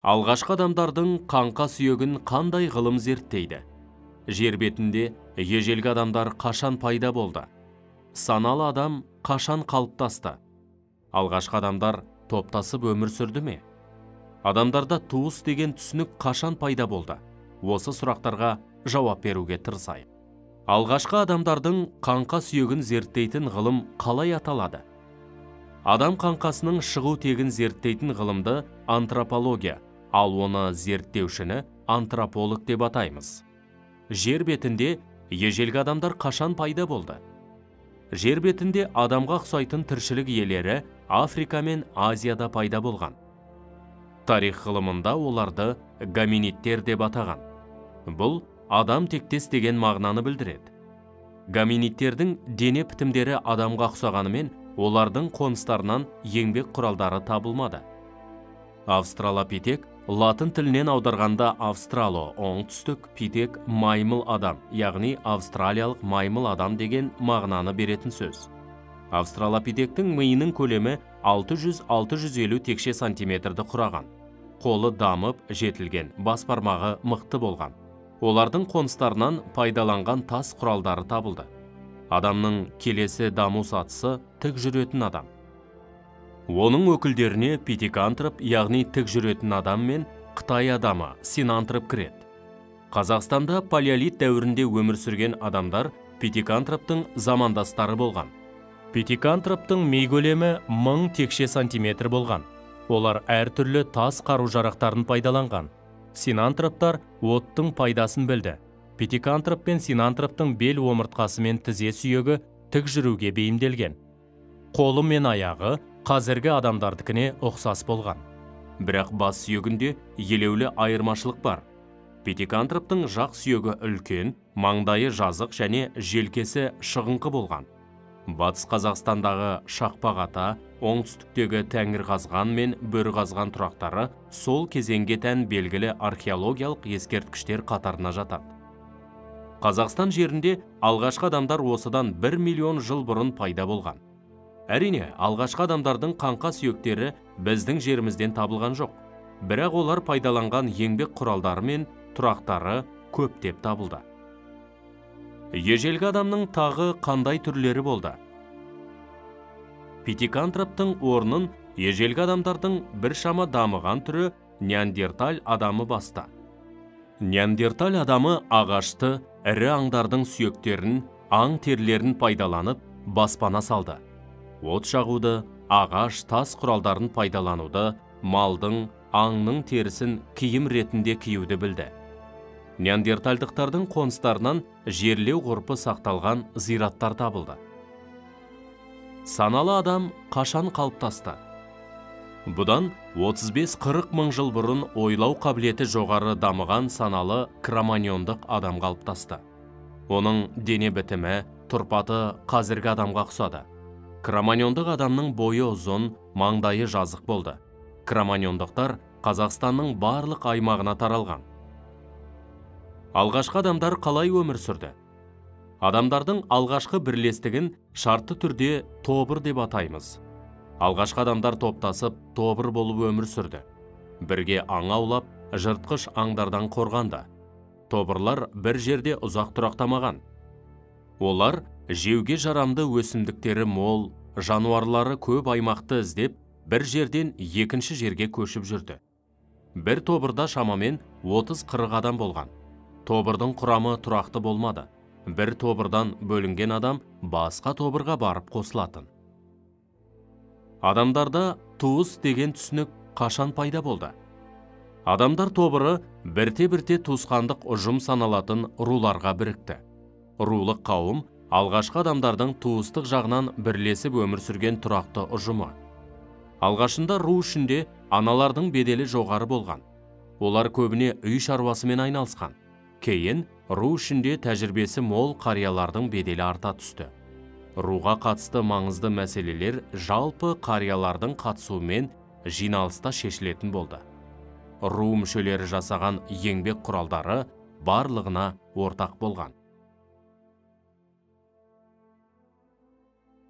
Алғашқы адамдардың қаңқа сүйегін қандай ғылым зерттейді? Жер бетінде ежелгі адамдар қашан пайда болды? Саналы адам қашан қалыптасты? Алғашқы адамдар топтасып өмір сүрді ме? Адамдарда туыс деген түсінік қашан пайда болды? Осы сұрақтарға жауап беруге тырысайық. Алғашқы адамдардың қаңқа сүйегін зерттейтін ғылым қалай аталады? Адам қаңқасының шығу тегін зерттейтін ғылымды антропология, ал оны зерттеушіні антрополог деп атаймыз. Жер бетінде ежелгі адамдар қашан пайда болды? Жер бетінде адамға ұқсайтын тіршілік иелері Африка мен Азияда пайда болған. Тарих ғылымында оларды гоминидтер деп атаған. Бұл адам тектес деген мағынаны білдіреді. Гоминидтердің дене бітімдері адамға ұқсағанымен, олардың қоныстарынан еңбек құралдары табылмады. Австралопитек латын тілінен аударғанда австрало оңтүстік, питек маймыл адам, яғни австралиялық маймыл адам деген мағынаны беретін сөз. Австралопитектің миының көлемі 600-650 текше сантиметрді құраған. Қолы дамып, жетілген, бас бармағы мықты болған. Олардың қоныстарынан пайдаланған тас құралдары табылды. Адамның келесі даму сатысы тік жүретін адам. Оның өкілдеріне питекантроп, яғни тік жүретін адам мен Қытай адамы синантроп кіреді. Қазақстанда палеолит дәуірінде өмір сүрген адамдар питекантроптың замандастары болған. Питекантроптың ми көлемі 1000 текше сантиметр болған. Олар әртүрлі тас қару-жарақтарын пайдаланған. Синантроптар оттың пайдасын білді. Питекантроп пен синантроптың бел омыртқасы мен тізе сүйегі тік жүруге бейімделген. Қолы мен аяғы қазіргі адамдардікіне ұқсас болған. Бірақ бас сүйегінде елеулі айырмашылық бар. Питекантроптың жақ сүйегі үлкен, маңдайы жазық және желкесі шығыңқы болған. Батыс Қазақстандағы Шақпақ ата, оңтүстіктегі Тәңірқазған мен Бөріқазған тұрақтары сол кезеңге тән белгілі археологиялық ескерткіштер қатарына жатады. Қазақстан жерінде алғашқы адамдар осыдан 1 миллион жыл бұрын пайда болған. Әрине, алғашқы адамдардың қаңқа сүйектері біздің жерімізден табылған жоқ. Бірақ олар пайдаланған еңбек құралдары мен тұрақтары көптеп табылды. Ежелгі адамның тағы қандай түрлері болды? Питекантроптың орнын ежелгі адамдардың біршама дамыған түрі неандерталь адамы басты. Неандерталь адамы ағашты, ірі аңдардың сүйектерін, аң терілерін пайдаланып, баспана салды. От жағуды, ағаш, тас құралдарын пайдалануды, малдың, аңның терісін киім ретінде киюді білді. Неандертальдықтардың қоныстарынан жерлеу ғұрпы сақталған зираттар табылды. Саналы адам қашан қалыптасты? Бұдан 35-40 мың жыл бұрын ойлау қабілеті жоғары дамыған саналы кроманьондық адам қалыптасты. Оның дене бітімі, тұрпаты қазіргі адамға ұқсады. Кроманьондық адамның бойы ұзын, маңдайы жазық болды. Кроманьондықтар Қазақстанның барлық аймағына таралған. Алғашқы адамдар қалай өмір сүрді? Адамдардың алғашқы бірлестігін шартты түрде тобыр деп атаймыз. Алғашқы адамдар топтасып, тобыр болып өмір сүрді. Бірге аң аулап, жыртқыш аңдардан қорғанды. Тобырлар бір жерде ұзақ тұрақтамаған. Олар жеуге жарамды өсімдіктері мол, жануарлары көп аймақты іздеп, бір жерден екінші жерге көшіп жүрді. Бір тобырда шамамен 30-40 адам болған. Тобырдың құрамы тұрақты болмады. Бір тобырдан бөлінген адам басқа тобырға барып қосылатын. Адамдарда туыс деген түсінік қашан пайда болды? Адамдар тобыры бірте-бірте туысқандық ұжым саналатын руларға бірікті. Рулық қауым алғашқы адамдардың туыстық жағынан бірлесіп өмір сүрген тұрақты ұжымы. Алғашында ру ішінде аналардың беделі жоғары болған. Олар көбіне үй шаруасымен айналысқан. Кейін ру ішінде тәжірибесі мол қариялардың беделі арта түсті. Руға қатысты маңызды мәселелер жалпы қариялардың қатысуымен жиналыста шешілетін болды. Ру мүшелері жасаған еңбек құралдары барлығына ортақ болған.